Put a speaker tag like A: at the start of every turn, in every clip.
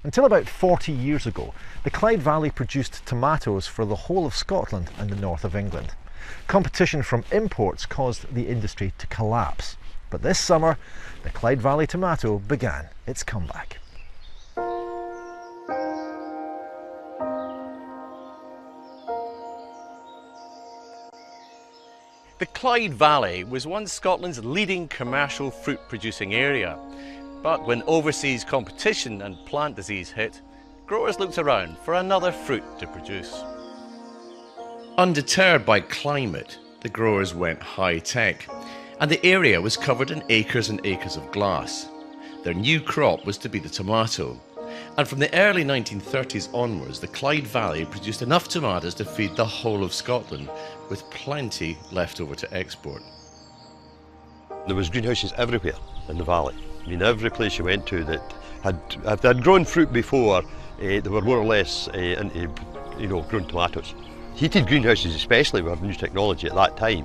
A: Until about 40 years ago, the Clyde Valley produced tomatoes for the whole of Scotland and the north of England. Competition from imports caused the industry to collapse. But this summer, the Clyde Valley tomato began its comeback.
B: The Clyde Valley was once Scotland's leading commercial fruit producing area. But when overseas competition and plant disease hit, growers looked around for another fruit to produce. Undeterred by climate, the growers went high-tech, and the area was covered in acres and acres of glass. Their new crop was to be the tomato, and from the early 1930s onwards, the Clyde Valley produced enough tomatoes to feed the whole of Scotland, with plenty left over to export.
C: There was greenhouses everywhere in the valley. I mean, every place you went to that had grown fruit before, they were more or less into, growing tomatoes. Heated greenhouses especially were new technology at that time.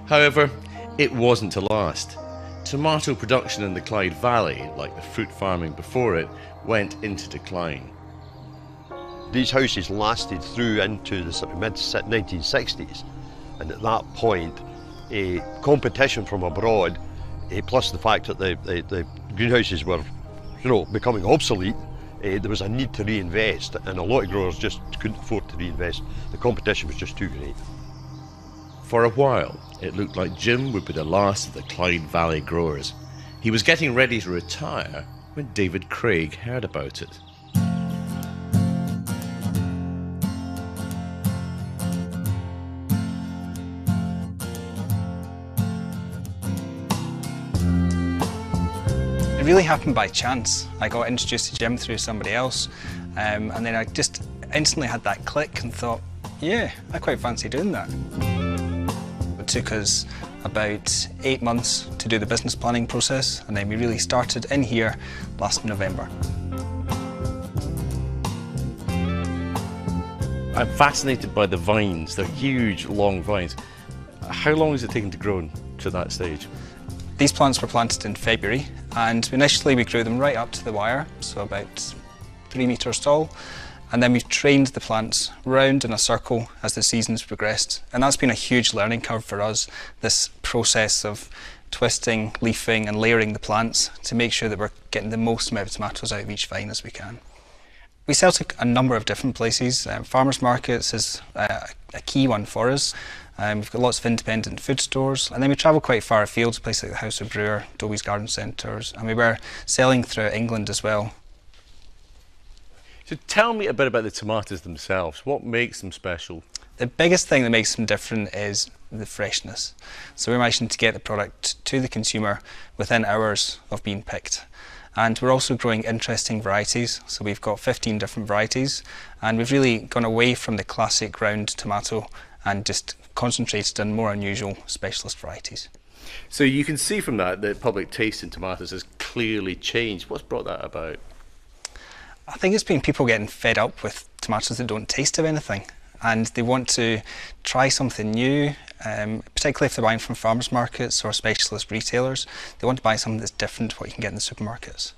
B: However, it wasn't to last. Tomato production in the Clyde Valley, like the fruit farming before it, went into decline.
C: These houses lasted through into the sort of mid-1960s, and at that point, competition from abroad, plus the fact that the greenhouses were, becoming obsolete, there was a need to reinvest, and a lot of growers just couldn't afford to reinvest. The competition was just too great.
B: For a while, it looked like Jim would be the last of the Clyde Valley growers. He was getting ready to retire when David Craig heard about it.
D: It really happened by chance. I got introduced to Jim through somebody else, and then I just instantly had that click and thought, yeah, I quite fancy doing that. It took us about 8 months to do the business planning process, and then we really started in here last November.
B: I'm fascinated by the vines. They're huge, long vines. How long is it taking to grow to that stage?
D: These plants were planted in February, and initially we grew them right up to the wire, so about 3 metres tall. And then we've trained the plants round in a circle as the seasons progressed. And that's been a huge learning curve for us, this process of twisting, leafing and layering the plants to make sure that we're getting the most amount of tomatoes out of each vine as we can. We sell to a number of different places. Farmers markets is a key one for us. We've got lots of independent food stores, and then we travel quite far afield to places like the House of Brewer, Dobie's Garden Centres, and we were selling throughout England as well.
B: So tell me a bit about the tomatoes themselves. What makes them special?
D: The biggest thing that makes them different is the freshness. So we're managing to get the product to the consumer within hours of being picked. And we're also growing interesting varieties. So we've got 15 different varieties, and we've really gone away from the classic round tomato and just concentrated on more unusual specialist varieties.
B: So you can see from that the public taste in tomatoes has clearly changed. What's brought that about?
D: I think it's been people getting fed up with tomatoes that don't taste of anything, and they want to try something new, particularly if they're buying from farmers markets or specialist retailers. They want to buy something that's different to what you can get in the supermarkets.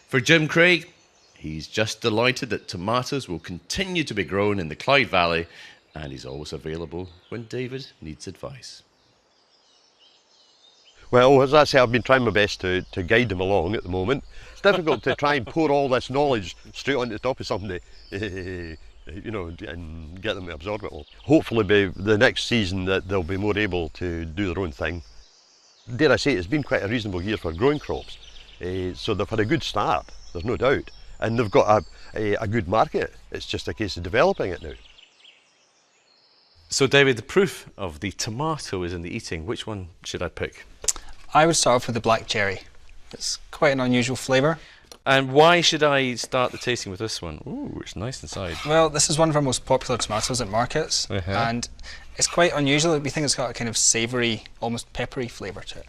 B: For Jim Craig, he's just delighted that tomatoes will continue to be grown in the Clyde Valley, and he's always available when David needs advice.
C: Well, as I say, I've been trying my best to guide them along at the moment. It's difficult to try and pour all this knowledge straight on the top of somebody, and get them to absorb it all. Hopefully by the next season that they'll be more able to do their own thing. Dare I say, it's been quite a reasonable year for growing crops. So they've had a good start, there's no doubt. And they've got a good market. It's just a case of developing it now.
B: So David, the proof of the tomato is in the eating. Which one should I pick?
D: I would start off with the black cherry. It's quite an unusual flavour.
B: And why should I start the tasting with this one? Ooh, it's nice inside.
D: Well, this is one of our most popular tomatoes at markets, and it's quite unusual. We think it's got a kind of savoury, almost peppery flavour to it.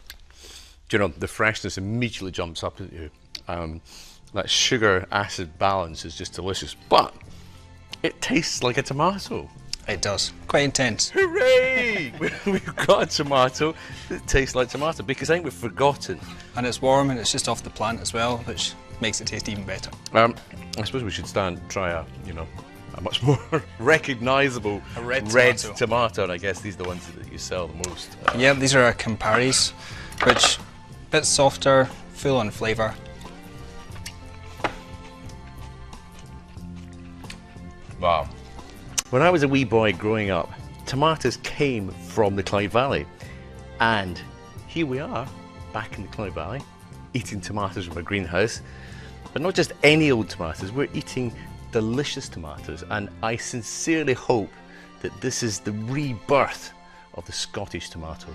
B: Do you know, the freshness immediately jumps up at you. That sugar-acid balance is just delicious, but it tastes like a tomato.
D: It does. Quite intense.
B: Hooray! We've got a tomato that tastes like tomato, because I think we've forgotten.
D: And it's warm and it's just off the plant as well, which makes it taste even better.
B: I suppose we should try a much more recognisable
D: A red
B: tomato, and I guess these are the ones that you sell the most.
D: Yeah, these are our Camparis, which a bit softer, full on flavour.
B: Wow. When I was a wee boy growing up, tomatoes came from the Clyde Valley. And here we are, back in the Clyde Valley, eating tomatoes from a greenhouse. But not just any old tomatoes, we're eating delicious tomatoes. And I sincerely hope that this is the rebirth of the Scottish tomato.